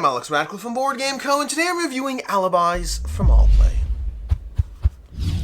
I'm Alex Radcliffe from Board Game Co, and today I'm reviewing Alibis from Allplay.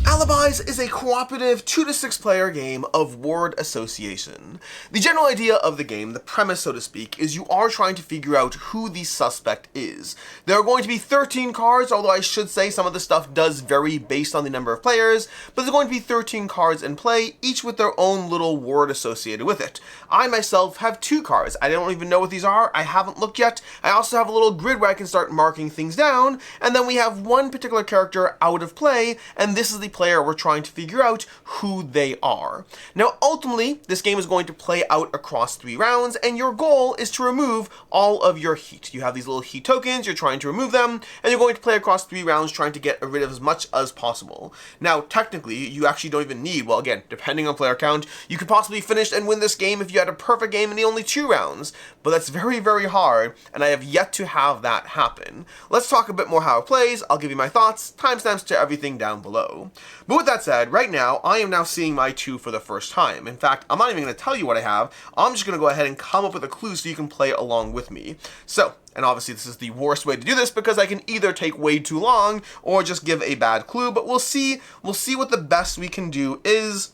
Alibis is a cooperative 2 to 6 player game of word association. The general idea of the game, the premise so to speak, is you are trying to figure out who the suspect is. There are going to be 13 cards, although I should say some of the stuff does vary based on the number of players, but there's going to be 13 cards in play, each with their own little word associated with it. I myself have 2 cards. I don't even know what these are. I haven't looked yet. I also have a little grid where I can start marking things down, and then we have one particular character out of play, and this is the player we're trying to figure out who they are. Now, ultimately, this game is going to play out across 3 rounds, and your goal is to remove all of your heat. You have these little heat tokens, you're trying to remove them, and you're going to play across 3 rounds trying to get rid of as much as possible. Now, technically, you actually don't even need, well, again, depending on player count, you could possibly finish and win this game if you had a perfect game in the only 2 rounds, but that's very, very hard, and I have yet to have that happen. Let's talk a bit more how it plays. I'll give you my thoughts, timestamps to everything down below. But with that said, right now, I am now seeing my 2 for the first time. In fact, I'm not even going to tell you what I have. I'm just going to go ahead and come up with a clue so you can play along with me. So, and obviously this is the worst way to do this because I can either take way too long or just give a bad clue, but we'll see what the best we can do is.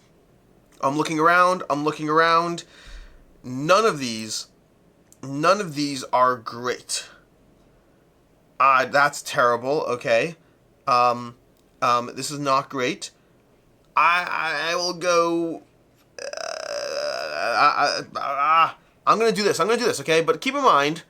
I'm looking around. None of these are great. That's terrible, okay. This is not great. I will go, I'm gonna do this, okay? But keep in mind,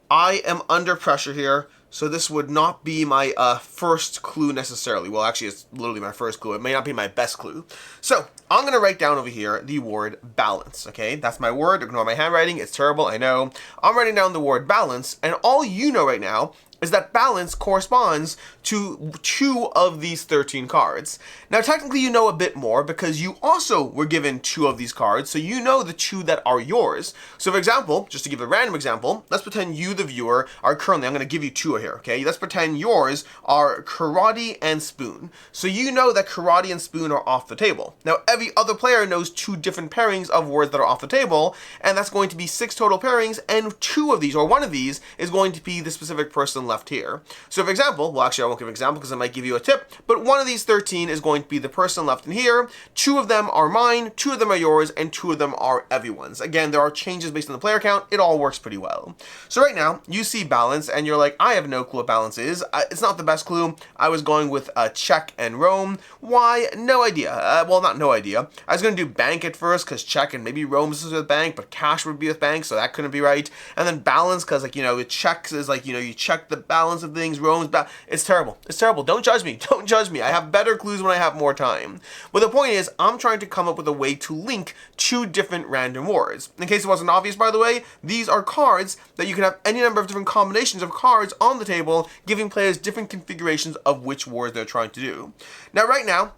I am under pressure here, so this would not be my first clue necessarily. Well, actually, it's literally my first clue. It may not be my best clue. So, I'm going to write down over here the word balance, okay? That's my word. Ignore my handwriting. It's terrible, I know. I'm writing down the word balance, and all you know right now is that balance corresponds to 2 of these 13 cards. Now, technically, you know a bit more because you also were given 2 of these cards, so you know the 2 that are yours. So, for example, just to give a random example, let's pretend you, the viewer, are currently, I'm going to give you 2 here, okay? Let's pretend yours are karate and spoon. So you know that karate and spoon are off the table. Now, every other player knows 2 different pairings of words that are off the table, and that's going to be 6 total pairings, and 2 of these, or 1 of these, is going to be the specific person left here. So for example, well actually I won't give an example because I might give you a tip, but 1 of these 13 is going to be the person left in here, 2 of them are mine, 2 of them are yours, and 2 of them are everyone's. Again, there are changes based on the player count, it all works pretty well. So right now, you see balance, and you're like, I have no clue what balance is. It's not the best clue. I was going with check and Rome. Why? No idea. Well, not no idea. I was going to do bank at first, because check and maybe Rome is with bank, but cash would be with bank, so that couldn't be right. And then balance, because like, you know, it checks is like, you know, you check the balance of things, Rome's it's terrible. It's terrible. Don't judge me. Don't judge me. I have better clues when I have more time. But the point is, I'm trying to come up with a way to link 2 different random words. In case it wasn't obvious, by the way, these are cards that you can have any number of different combinations of cards on the table, giving players different configurations of which words they're trying to do. Now, right now,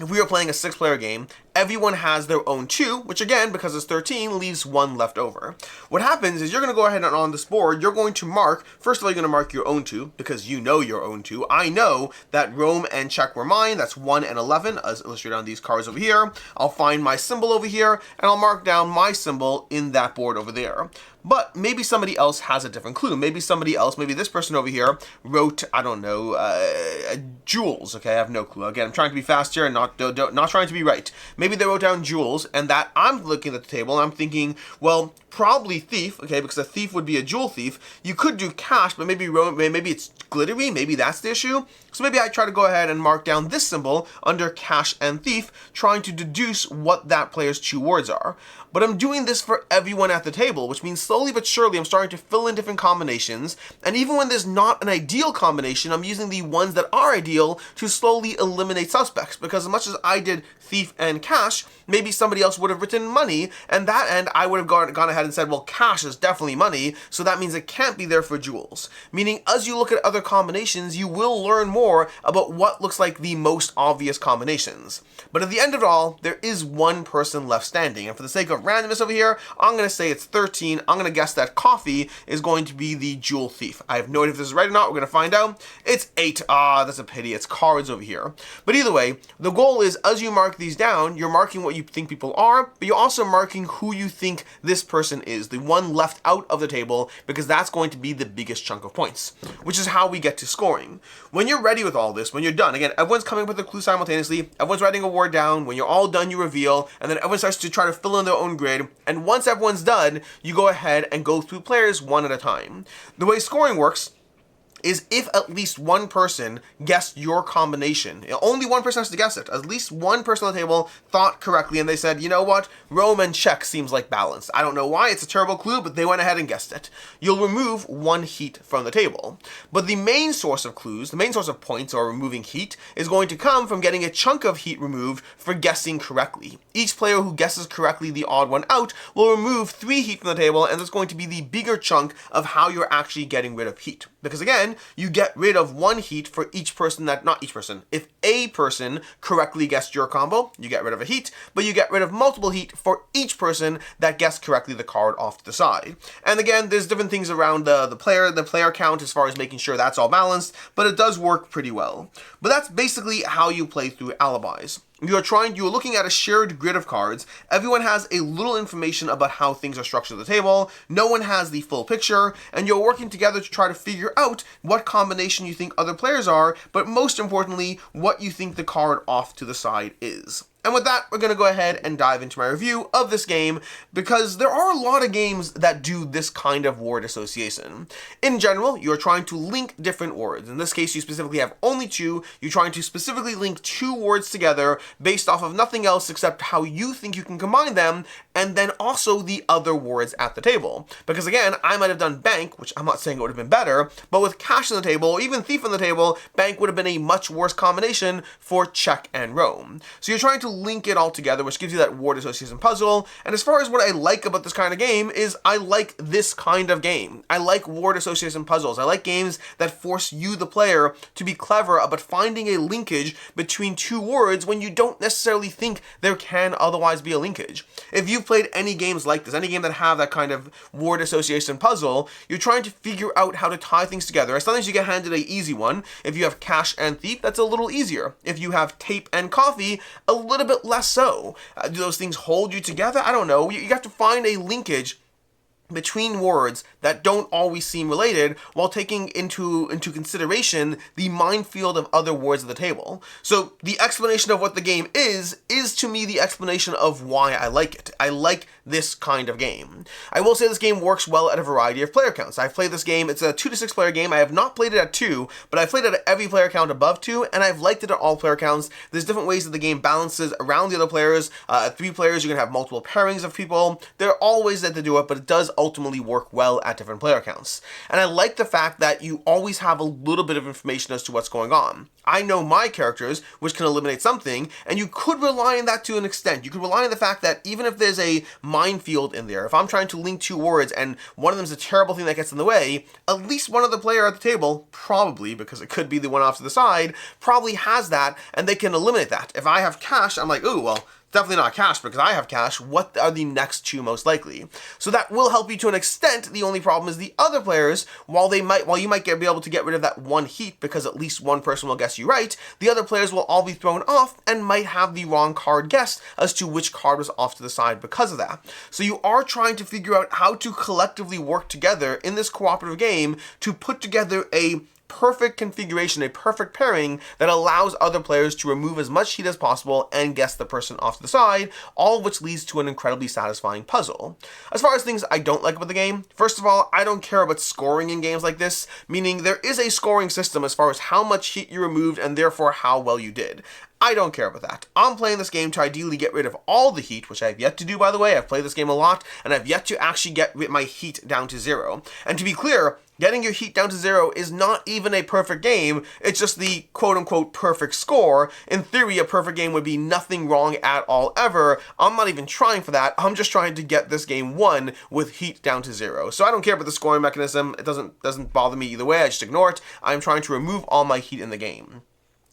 if we were playing a 6-player game, everyone has their own 2, which again, because it's 13, leaves 1 left over. What happens is you're going to go ahead and on this board, you're going to mark, first of all, you're going to mark your own 2, because you know your own 2. I know that Rome and check were mine, that's 1 and 11, as illustrated on these cards over here. I'll find my symbol over here, and I'll mark down my symbol in that board over there. But maybe somebody else has a different clue. Maybe somebody else, maybe this person over here wrote, I don't know, jewels. Okay, I have no clue. Again, I'm trying to be fast here and not trying to be right. Maybe they wrote down jewels, and that I'm looking at the table and I'm thinking, well, probably thief, okay, because a thief would be a jewel thief. You could do cash, but maybe it's glittery, maybe that's the issue. So maybe I try to go ahead and mark down this symbol under cash and thief, trying to deduce what that player's 2 words are. But I'm doing this for everyone at the table, which means slowly but surely I'm starting to fill in different combinations, and even when there's not an ideal combination, I'm using the ones that are ideal to slowly eliminate suspects, because as much as I did thief and cash, maybe somebody else would have written money, and that end I would have gone ahead and said, well, cash is definitely money, so that means it can't be there for jewels. Meaning, as you look at other other combinations, you will learn more about what looks like the most obvious combinations. But at the end of it all, there is one person left standing, and for the sake of randomness over here, I'm going to say it's 13. I'm going to guess that coffee is going to be the jewel thief. I have no idea if this is right or not. We're going to find out. It's 8. Ah, that's a pity. It's cards over here. But either way, the goal is, as you mark these down, you're marking what you think people are, but you're also marking who you think this person is, the one left out of the table, because that's going to be the biggest chunk of points, which is how we get to scoring. When you're ready with all this, when you're done, again, everyone's coming up with a clue simultaneously, everyone's writing a word down. When you're all done, you reveal, and then everyone starts to try to fill in their own grid, and once everyone's done, you go ahead and go through players one at a time. The way scoring works is if at least one person guessed your combination. Only one person has to guess it. At least one person on the table thought correctly and they said, you know what, Rome and check seems like balanced. I don't know why, it's a terrible clue, but they went ahead and guessed it. You'll remove one heat from the table. But the main source of clues, the main source of points or removing heat, is going to come from getting a chunk of heat removed for guessing correctly. Each player who guesses correctly the odd one out will remove 3 heat from the table, and that's going to be the bigger chunk of how you're actually getting rid of heat. Because again, you get rid of 1 heat for each person that, not each person, if a person correctly guessed your combo, you get rid of a heat, but you get rid of multiple heat for each person that guessed correctly the card off to the side. And again, there's different things around the player count as far as making sure that's all balanced, but it does work pretty well. But that's basically how you play through Alibis. You're looking at a shared grid of cards. Everyone has a little information about how things are structured at the table. No one has the full picture, and you're working together to try to figure out what combination you think other players are, but most importantly, what you think the card off to the side is. And with that, we're going to go ahead and dive into my review of this game, because there are a lot of games that do this kind of word association. In general, you're trying to link different words. In this case, you specifically have only 2. You're trying to specifically link 2 words together based off of nothing else except how you think you can combine them, and then also the other words at the table. Because again, I might have done bank, which I'm not saying it would have been better, but with cash on the table, or even thief on the table, bank would have been a much worse combination for check and Rome. So you're trying to link it all together, which gives you that word association puzzle. And as far as what I like about this kind of game is I like this kind of game. I like word association puzzles. I like games that force you, the player, to be clever about finding a linkage between 2 words when you don't necessarily think there can otherwise be a linkage. If you've played any games like this, any game that have that kind of word association puzzle, you're trying to figure out how to tie things together. Sometimes you get handed an easy one. If you have cash and thief, that's a little easier. If you have tape and coffee, a little bit less so. Do those things hold you together? I don't know. You have to find a linkage between words that don't always seem related while taking into consideration the minefield of other words at the table. So the explanation of what the game is to me the explanation of why I like it. I like this kind of game. I will say this game works well at a variety of player counts. I've played this game, it's a 2 to 6 player game. I have not played it at 2, but I've played it at every player count above 2, and I've liked it at all player counts. There's different ways that the game balances around the other players. At 3 players, you can have multiple pairings of people. There are all ways that to do it, but it does ultimately work well at different player counts. And I like the fact that you always have a little bit of information as to what's going on. I know my characters, which can eliminate something, and you could rely on that to an extent. You could rely on the fact that even if there's a minefield in there, if I'm trying to link 2 words and one of them's a terrible thing that gets in the way, at least one other player at the table, probably, because it could be the one off to the side, probably has that, and they can eliminate that. If I have cash, I'm like, ooh, well, definitely not cash because I have cash. What are the next 2 most likely? So that will help you to an extent. The only problem is the other players, while you might be able to get rid of that 1 heat because at least one person will guess you right, the other players will all be thrown off and might have the wrong card guessed as to which card was off to the side because of that. So you are trying to figure out how to collectively work together in this cooperative game to put together a perfect configuration, a perfect pairing that allows other players to remove as much heat as possible and guess the person off to the side, all of which leads to an incredibly satisfying puzzle. As far as things I don't like about the game, first of all, I don't care about scoring in games like this, meaning there is a scoring system as far as how much heat you removed and therefore how well you did. I don't care about that. I'm playing this game to ideally get rid of all the heat, which I have yet to do, by the way. I've played this game a lot, and I've yet to actually get my heat down to 0. And to be clear, Getting your heat down to 0 is not even a perfect game, it's just the quote-unquote perfect score. In theory, a perfect game would be nothing wrong at all ever. I'm not even trying for that, I'm just trying to get this game won with heat down to 0. So I don't care about the scoring mechanism, it doesn't bother me either way, I just ignore it. I'm trying to remove all my heat in the game.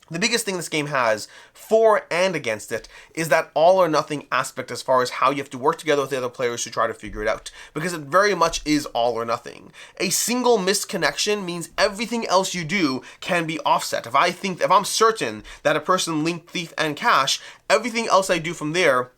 The biggest thing this game has, for and against it, is that all or nothing aspect as far as how you have to work together with the other players to try to figure it out, because it very much is all or nothing. A single missed connection means everything else you do can be offset. If I'm certain that a person linked thief and cash, everything else I do from there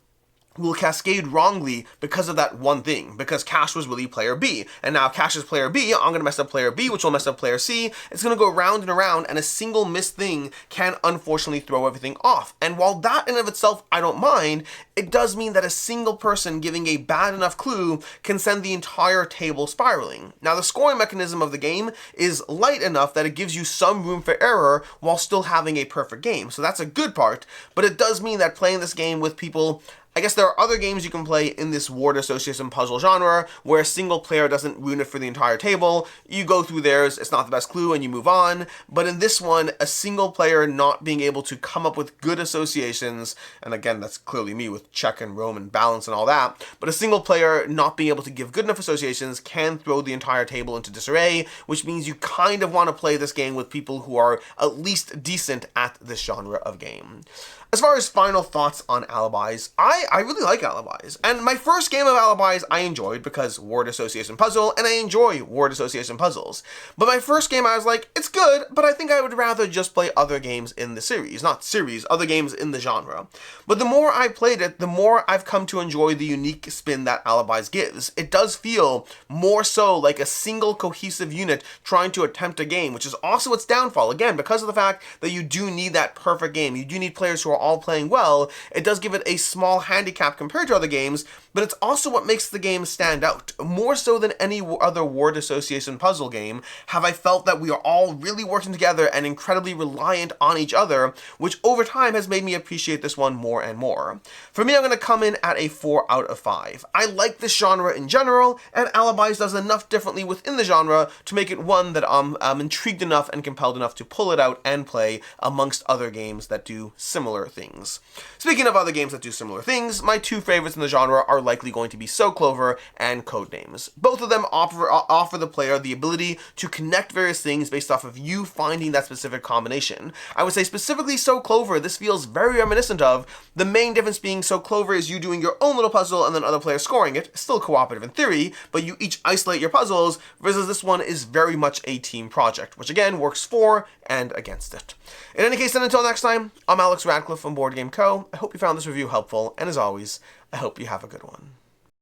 will cascade wrongly because of that one thing, because Cash was really player B, and now if Cash is player B, I'm going to mess up player B, which will mess up player C. It's going to go round and around, and a single missed thing can unfortunately throw everything off. And while that in and of itself I don't mind, it does mean that a single person giving a bad enough clue can send the entire table spiraling. Now the scoring mechanism of the game is light enough that it gives you some room for error while still having a perfect game, so that's a good part, but it does mean that playing this game with people, I guess there are other games you can play in this word association puzzle genre where a single player doesn't ruin it for the entire table. You go through theirs, it's not the best clue, and you move on. But in this one, a single player not being able to come up with good associations, and again, that's clearly me with check and roam and balance and all that, but a single player not being able to give good enough associations can throw the entire table into disarray, which means you kind of want to play this game with people who are at least decent at this genre of game. As far as final thoughts on Alibis, I really like Alibis. And my first game of Alibis I enjoyed because word association puzzle, and I enjoy word association puzzles. But my first game I was like, it's good, but I think I would rather just play other games in the series. Not series, other games in the genre. But the more I played it, the more I've come to enjoy the unique spin that Alibis gives. It does feel more so like a single cohesive unit trying to attempt a game, which is also its downfall. Again, because of the fact that you do need that perfect game. You do need players who are all playing well. It does give it a small handicap compared to other games, but it's also what makes the game stand out. More so than any other word association puzzle game, have I felt that we are all really working together and incredibly reliant on each other, which over time has made me appreciate this one more and more. For me, I'm going to come in at a 4 out of 5. I like this genre in general, and Alibis does enough differently within the genre to make it one that I'm intrigued enough and compelled enough to pull it out and play amongst other games that do similar things. Speaking of other games that do similar things, my two favorites in the genre are likely going to be So Clover and Codenames. Both of them offer the player the ability to connect various things based off of you finding that specific combination. I would say specifically So Clover, this feels very reminiscent of, the main difference being So Clover is you doing your own little puzzle and then other players scoring it, still cooperative in theory, but you each isolate your puzzles, versus this one is very much a team project, which again works for and against it. In any case, then until next time, I'm Alex Radcliffe from Board Game Co. I hope you found this review helpful, and as always, I hope you have a good one.